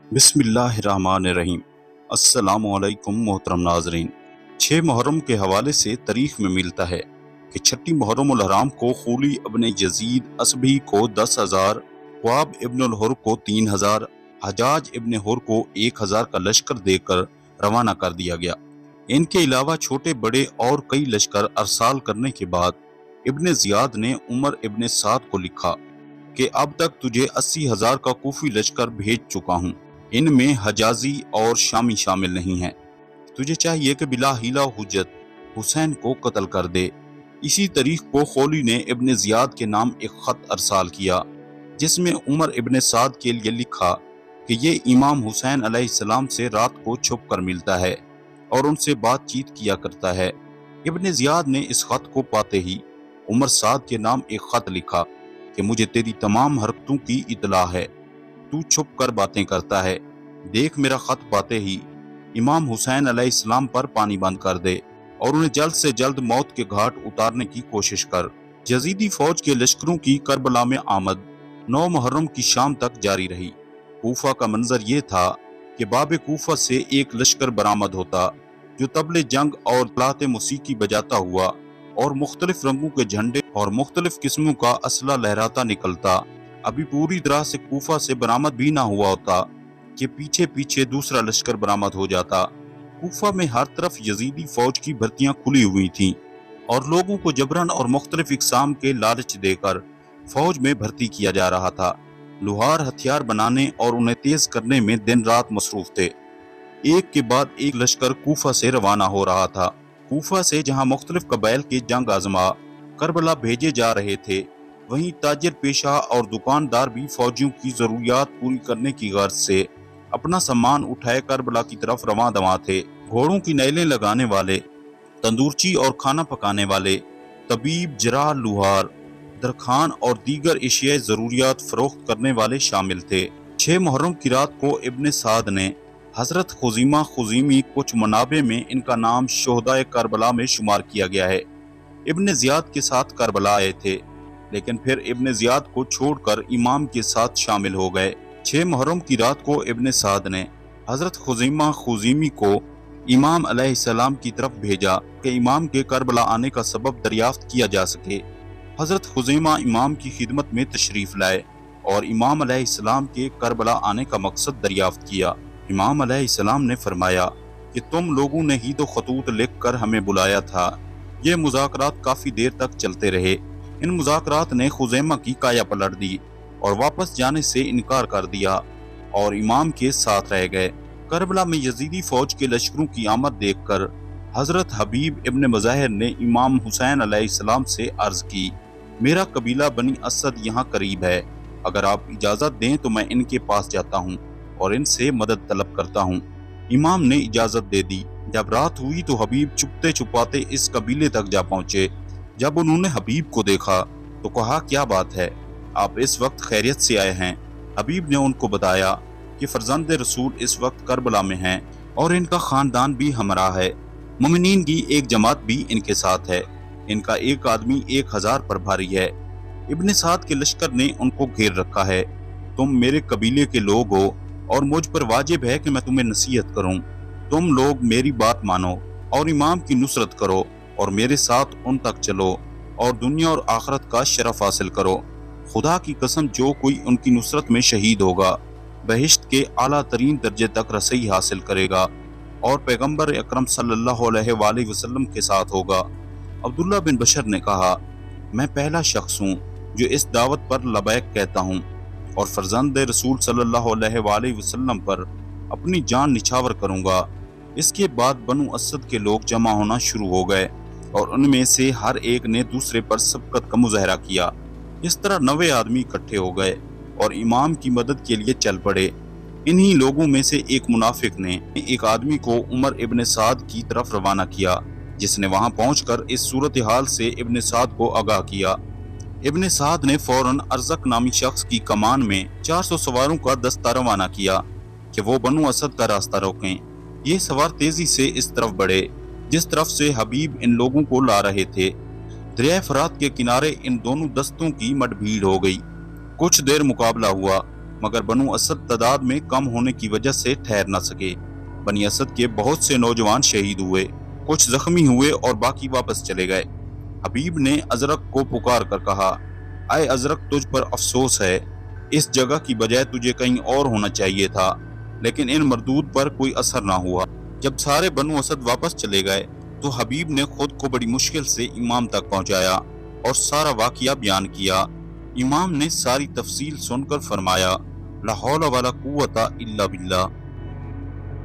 बिस्मिल्लाहिर्रहमानिर्रहीम। अस्सलामु अलैकुम मोहतरम नाजरीन। 6 मुहर्रम के हवाले से तारीख में मिलता है कि छठी मुहर्रम उल हराम को खूली इब्न यजीद असबी को 10,000, ख्वाब इब्न हुर को 3,000, हजाज इब्न हुर को 1,000 का लश्कर देकर रवाना कर दिया गया। इनके अलावा छोटे बड़े और कई लश्कर अरसाल करने के बाद इब्न जियाद ने उमर इब्न साद को लिखा कि अब तक तुझे 80,000 का कूफी लश्कर भेज चुका हूँ। इनमें हजाजी और शामी शामिल नहीं हैं। तुझे चाहिए कि बिला हीला हुज्जत हुसैन को कत्ल कर दे। इसी तारीख को खौली ने इब्न जियाद के नाम एक खत अरसाल किया जिसमें उमर इब्न साद के लिए लिखा कि ये इमाम हुसैन अलैहिस्सलाम से रात को छुप कर मिलता है और उनसे बातचीत किया करता है। इब्न जियाद ने इस खत को पाते ही उमर साद के नाम एक खत लिखा कि मुझे तेरी तमाम हरकतों की इतला है, तू छुप कर बातें करता है। देख मेरा खत पाते ही इमाम हुसैन अलैहिस्सलाम पर पानी बंद कर दे और उन्हें जल्द से जल्द मौत के घाट उतारने की कोशिश कर। यजीदी फौज के लश्करों की करबला में आमद 9 मुहर्रम की शाम तक जारी रही। कूफा का मंजर ये था कि बाब कूफा से एक लश्कर बरामद होता जो तबले जंग और तलाते मौसीकी बजाता हुआ और मुख्तलिफ रंगों के झंडे और मुख्तलिफ किस्मों का असला लहराता निकलता। अभी पूरी तरह से कूफा से बरामद भी ना हुआ होता कि पीछे पीछे दूसरा लश्कर बरामद हो जाता। कूफा में हर तरफ यजीदी फौज की भर्तियां खुली हुई थीं और लोगों को जबरन और मुख्तलिफ इकसाम के लालच देकर फौज में भर्ती किया जा रहा था। लुहार हथियार बनाने और उन्हें तेज करने में दिन रात मसरूफ थे। एक के बाद एक लश्कर कूफा से रवाना हो रहा था। कूफा से जहां मुख्तलिफ कबाइल के जंग आजमा करबला भेजे जा रहे थे, वहीं ताजिर पेशा और दुकानदार भी फौजियों की जरूरियात पूरी करने की गर्ज से अपना सामान उठाए करबला की तरफ रवां दवां थे। घोड़ों की नैलें लगाने वाले, तंदूरची और खाना पकाने वाले, तबीब, जरा, लुहार, दरखान और दीगर एशियाई जरूरियात फरोख्त करने वाले शामिल थे। 6 मुहर्रम की रात को इब्न साद ने हजरत खुजीमा खुजीमी, कुछ मनाबे में इनका नाम शोहदाए करबला में शुमार किया गया है, इब्न जियाद के साथ करबला आए थे, लेकिन फिर इब्न जियाद को छोड़कर इमाम के साथ शामिल हो गए। 6 मुहर्रम की रात को इब्न साद ने हजरत खुजीमा खुजीमी को इमाम अलैहिस्सलाम की तरफ भेजा कि इमाम के करबला आने का सबब दरियाफ्त किया जा सके। हजरत खुजीमा इमाम की खिदमत में तशरीफ लाए और इमाम अलैहिस्सलाम के करबला आने का मकसद दरियाफ्त किया। इमाम अलैहिस्सलाम ने फरमाया कि तुम लोगों ने ही तो खतूत लिख कर हमें बुलाया था। ये मुज़ाकरात काफी देर तक चलते रहे। इन मुज़ाकरात ने खुज़ैमा की काया पलट दी और वापस जाने से इनकार कर दिया और इमाम के साथ रह गए। करबला में यजीदी फौज के लश्करों की आमद देखकर हजरत हबीब इब्न मज़ाहिर ने इमाम हुसैन अलैहिस्सलाम से अर्ज की, मेरा कबीला बनी असद यहाँ करीब है, अगर आप इजाजत दें तो मैं इनके पास जाता हूँ और इनसे मदद तलब करता हूँ। इमाम ने इजाजत दे दी। जब रात हुई तो हबीब छुपते छुपाते इस कबीले तक जा पहुंचे। जब उन्होंने हबीब को देखा तो कहा, क्या बात है, आप इस वक्त खैरियत से आए हैं? हबीब ने उनको बताया कि फरजंद रसूल इस वक्त करबला में हैं और इनका खानदान भी हमरा है। मुमिनीन की एक जमात भी इनके साथ है। इनका एक आदमी 1,000 पर भारी है। इब्न साद के लश्कर ने उनको घेर रखा है। तुम मेरे कबीले के लोग हो और मुझ पर वाजिब है कि मैं तुम्हें नसीहत करूं। तुम लोग मेरी बात मानो और इमाम की नुसरत करो और मेरे साथ उन तक चलो और दुनिया और आखिरत का शरफ हासिल करो। खुदा की कसम, जो कोई उनकी नुसरत में शहीद होगा बहिश्त के आला तरीन दर्जे तक रसई हासिल करेगा और पैगंबर अकरम सल्लल्लाहु अलैहि वसल्लम के साथ होगा। अब्दुल्ला बिन बशर ने कहा, मैं पहला शख्स हूँ जो इस दावत पर लबैक कहता हूँ और फरजंद रसूल सल्लल्लाहु अलैहि वसल्लम पर अपनी जान निछावर करूंगा। इसके बाद बनु असद के लोग जमा होना शुरू हो गए और उनमें से हर एक ने दूसरे पर सबकत का मुजाहरा किया। इस तरह 90 आदमी इकट्ठे हो गए और इमाम की मदद के लिए चल पड़े। इन्हीं लोगों में से एक मुनाफिक ने एक आदमी को उमर इब्न साद की तरफ रवाना किया, जिसने वहां पहुंचकर इस सूरत हाल से इब्न साद को आगाह किया। इब्न साद ने फौरन अरजक नामी शख्स की कमान में 400 सवारों का दस्ता रवाना किया कि वो बनु असद का रास्ता रोकें। ये सवार तेजी से इस तरफ बढ़े जिस तरफ से हबीब इन लोगों को ला रहे थे। दरिया फरात के किनारे इन दोनों दस्तों की मटभीड़ हो गई। कुछ देर मुकाबला हुआ मगर बनु असद तादाद में कम होने की वजह से ठहर न सके। बनी असद के बहुत से नौजवान शहीद हुए, कुछ जख्मी हुए और बाकी वापस चले गए। हबीब ने अजरक को पुकार कर कहा, आए अजरक, तुझ पर अफसोस है, इस जगह की बजाय तुझे कहीं और होना चाहिए था। लेकिन इन मरदूद पर कोई असर ना हुआ। जब सारे बनु असद वापस चले गए तो हबीब ने खुद को बड़ी मुश्किल से इमाम तक पहुंचाया और सारा वाकया बयान किया। इमाम ने सारी तफसील सुनकर फरमाया, ला हौला वला कुव्वता इल्ला बिल्लाह।